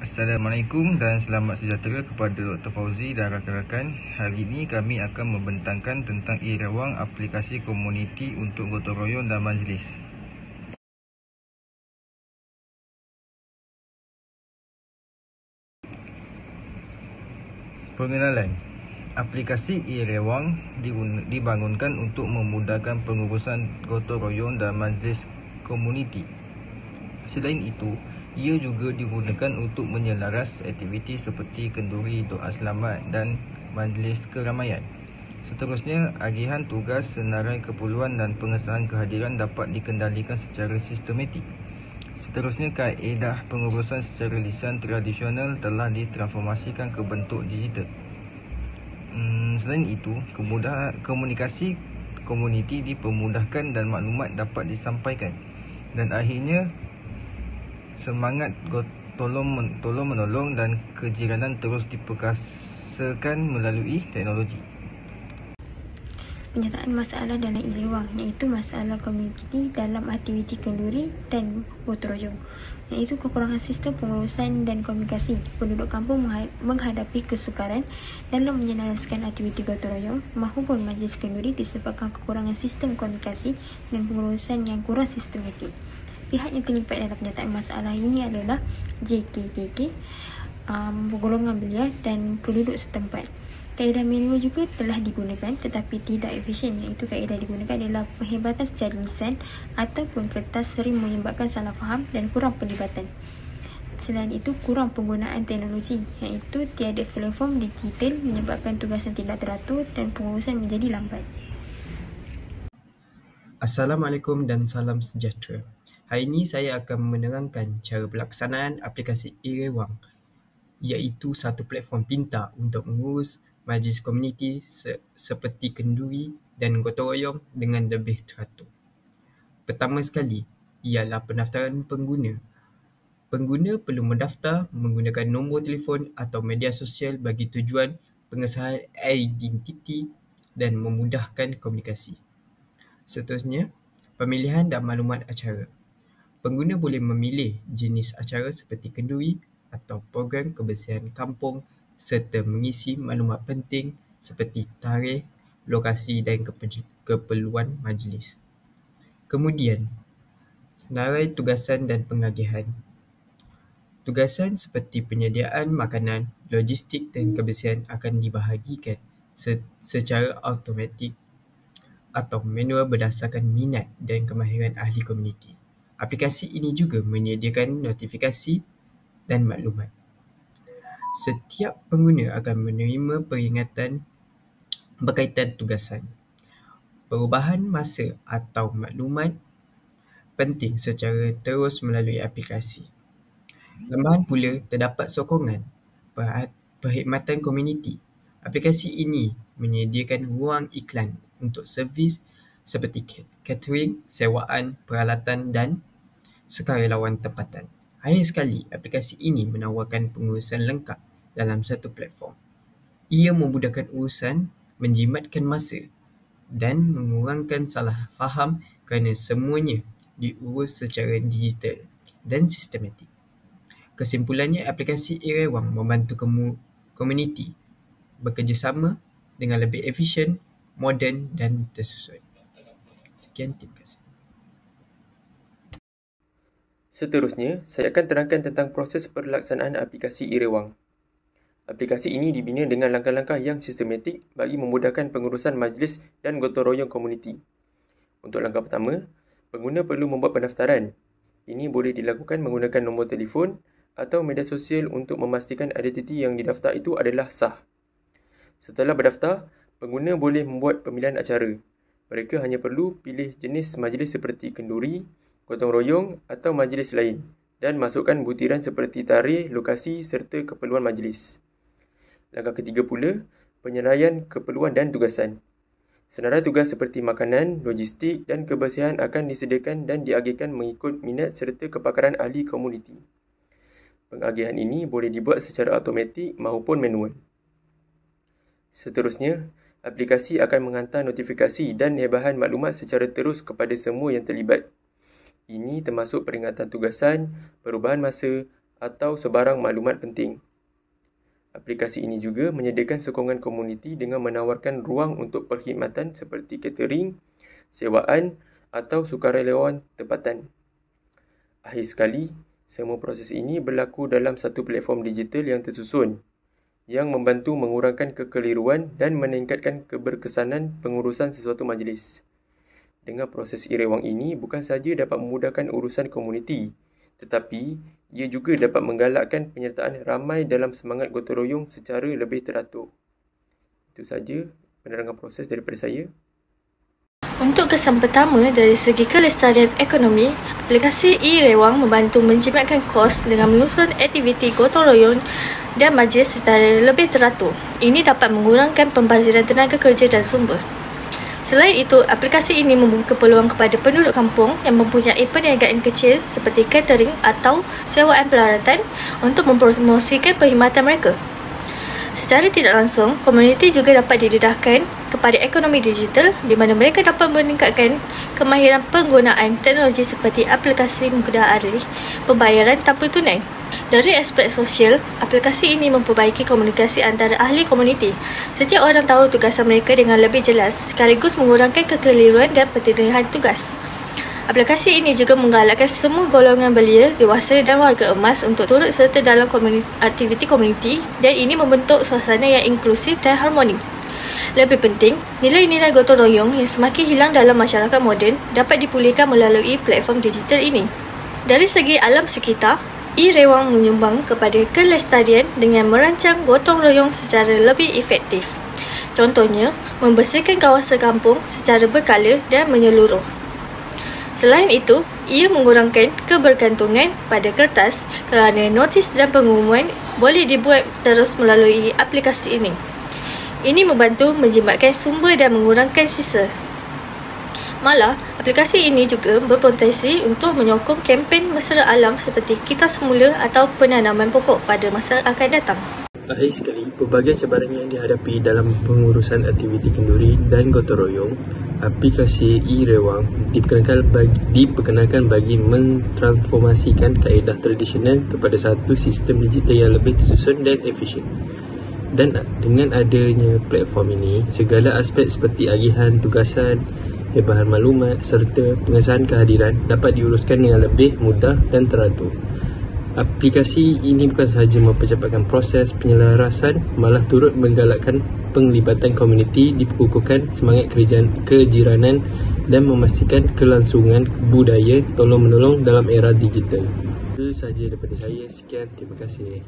Assalamualaikum dan selamat sejahtera kepada Dr. Fauzi dan rakan-rakan. Hari ini kami akan membentangkan tentang e-Rewang, aplikasi komuniti untuk gotong royong dan majlis. Pengenalan. Aplikasi e-Rewang dibangunkan untuk memudahkan pengurusan gotong royong dan majlis komuniti. Selain itu, ia juga digunakan untuk menyelaras aktiviti seperti kenduri, doa selamat dan majlis keramaian. Seterusnya, agihan tugas, senarai keperluan dan pengesahan kehadiran dapat dikendalikan secara sistematik. Seterusnya, kaedah pengurusan secara lisan tradisional telah ditransformasikan ke bentuk digital. Selain itu, komunikasi komuniti dipermudahkan dan maklumat dapat disampaikan. Dan akhirnya, semangat tolong-menolong dan kejiranan terus diperkasakan melalui teknologi. Penyataan masalah dalam e-Rewang, iaitu masalah komuniti dalam aktiviti kenduri dan gotong royong, iaitu kekurangan sistem pengurusan dan komunikasi. Penduduk kampung menghadapi kesukaran dalam menyelaraskan aktiviti gotong royong maupun majlis kenduri disebabkan kekurangan sistem komunikasi dan pengurusan yang kurang sistematik. Pihak yang terlibat dalam penyataan masalah ini adalah JKKK, golongan belia dan penduduk setempat. Kaedah manual juga telah digunakan tetapi tidak efisien, iaitu kaedah digunakan adalah penghebatan secara lisan ataupun kertas sering menyebabkan salah faham dan kurang pelibatan. Selain itu, kurang penggunaan teknologi, iaitu tiada platform digital menyebabkan tugasan tidak teratur dan pengurusan menjadi lambat. Assalamualaikum dan salam sejahtera. Hari ini saya akan menerangkan cara pelaksanaan aplikasi e-Rewang, iaitu satu platform pintar untuk mengurus majlis komuniti seperti kenduri dan gotong royong dengan lebih teratur. Pertama sekali ialah pendaftaran pengguna. Pengguna perlu mendaftar menggunakan nombor telefon atau media sosial bagi tujuan pengesahan identiti dan memudahkan komunikasi. Seterusnya, pemilihan dan maklumat acara. Pengguna boleh memilih jenis acara seperti kenduri atau program kebersihan kampung serta mengisi maklumat penting seperti tarikh, lokasi dan keperluan majlis. Kemudian, senarai tugasan dan pengagihan. Tugasan seperti penyediaan makanan, logistik dan kebersihan akan dibahagikan secara automatik atau manual berdasarkan minat dan kemahiran ahli komuniti. Aplikasi ini juga menyediakan notifikasi dan maklumat. Setiap pengguna akan menerima peringatan berkaitan tugasan, perubahan masa atau maklumat penting secara terus melalui aplikasi. Tambahan pula, terdapat sokongan perkhidmatan komuniti. Aplikasi ini menyediakan ruang iklan untuk servis seperti catering, sewaan, peralatan dan sukarelawan tempatan. Akhir sekali, aplikasi ini menawarkan pengurusan lengkap dalam satu platform. Ia memudahkan urusan, menjimatkan masa dan mengurangkan salah faham kerana semuanya diurus secara digital dan sistematik. Kesimpulannya, aplikasi e-Rewang membantu komuniti bekerjasama dengan lebih efisien, moden dan tersusun. Sekian, terima kasih. Seterusnya, saya akan terangkan tentang proses pelaksanaan aplikasi e-Rewang. Aplikasi ini dibina dengan langkah-langkah yang sistematik bagi memudahkan pengurusan majlis dan gotong royong komuniti. Untuk langkah pertama, pengguna perlu membuat pendaftaran. Ini boleh dilakukan menggunakan nombor telefon atau media sosial untuk memastikan identiti yang didaftar itu adalah sah. Setelah berdaftar, pengguna boleh membuat pemilihan acara. Mereka hanya perlu pilih jenis majlis seperti kenduri, gotong royong atau majlis lain dan masukkan butiran seperti tarikh, lokasi serta keperluan majlis. Langkah ketiga pula, penyeraian keperluan dan tugasan. Senarai tugas seperti makanan, logistik dan kebersihan akan disediakan dan diagihkan mengikut minat serta kepakaran ahli komuniti. Pengagihan ini boleh dibuat secara automatik maupun manual. Seterusnya, aplikasi akan menghantar notifikasi dan hebahan maklumat secara terus kepada semua yang terlibat. Ini termasuk peringatan tugasan, perubahan masa, atau sebarang maklumat penting. Aplikasi ini juga menyediakan sokongan komuniti dengan menawarkan ruang untuk perkhidmatan seperti catering, sewaan atau sukarelawan tempatan. Akhir sekali, semua proses ini berlaku dalam satu platform digital yang tersusun, yang membantu mengurangkan kekeliruan dan meningkatkan keberkesanan pengurusan sesuatu majlis. Dengan proses e-Rewang ini bukan sahaja dapat memudahkan urusan komuniti, tetapi ia juga dapat menggalakkan penyertaan ramai dalam semangat gotong royong secara lebih teratur. Itu sahaja penerangan proses daripada saya. Untuk kesan pertama, dari segi kelestarian ekonomi, aplikasi e-Rewang membantu menjimatkan kos dengan menyusun aktiviti gotong royong dan majlis secara lebih teratur. Ini dapat mengurangkan pembaziran tenaga kerja dan sumber. Selain itu, aplikasi ini membuka peluang kepada penduduk kampung yang mempunyai perniagaan kecil seperti catering atau sewaan pelaratan untuk mempromosikan perkhidmatan mereka. Secara tidak langsung, komuniti juga dapat didedahkan kepada ekonomi digital di mana mereka dapat meningkatkan kemahiran penggunaan teknologi seperti aplikasi mudah alih pembayaran tanpa tunai. Dari aspek sosial, aplikasi ini memperbaiki komunikasi antara ahli komuniti. Setiap orang tahu tugasan mereka dengan lebih jelas, sekaligus mengurangkan kekeliruan dan pertengahan tugas. Aplikasi ini juga menggalakkan semua golongan belia, dewasa dan warga emas untuk turut serta dalam aktiviti komuniti dan ini membentuk suasana yang inklusif dan harmoni. Lebih penting, nilai-nilai gotong royong yang semakin hilang dalam masyarakat moden dapat dipulihkan melalui platform digital ini. Dari segi alam sekitar, e-Rewang menyumbang kepada kelestarian dengan merancang gotong royong secara lebih efektif. Contohnya, membersihkan kawasan kampung secara berkala dan menyeluruh. Selain itu, ia mengurangkan kebergantungan pada kertas kerana notis dan pengumuman boleh dibuat terus melalui aplikasi ini. Ini membantu menjimatkan sumber dan mengurangkan sisa. Malah, aplikasi ini juga berpotensi untuk menyokong kempen mesra alam seperti Kita Semula atau penanaman pokok pada masa akan datang. Akhir sekali, pelbagai cabaran yang dihadapi dalam pengurusan aktiviti kenduri dan gotong royong, aplikasi e-Rewang diperkenalkan bagi mentransformasikan kaedah tradisional kepada satu sistem digital yang lebih tersusun dan efisien. Dan dengan adanya platform ini, segala aspek seperti agihan tugasan, hebahan maklumat serta pengesahan kehadiran dapat diuruskan dengan lebih mudah dan teratur. Aplikasi ini bukan sahaja mempercepatkan proses penyelarasan, malah turut menggalakkan penglibatan komuniti, dikukuhkan semangat kejiranan dan memastikan kelangsungan budaya tolong-menolong dalam era digital. Itu sahaja daripada saya. Sekian, terima kasih.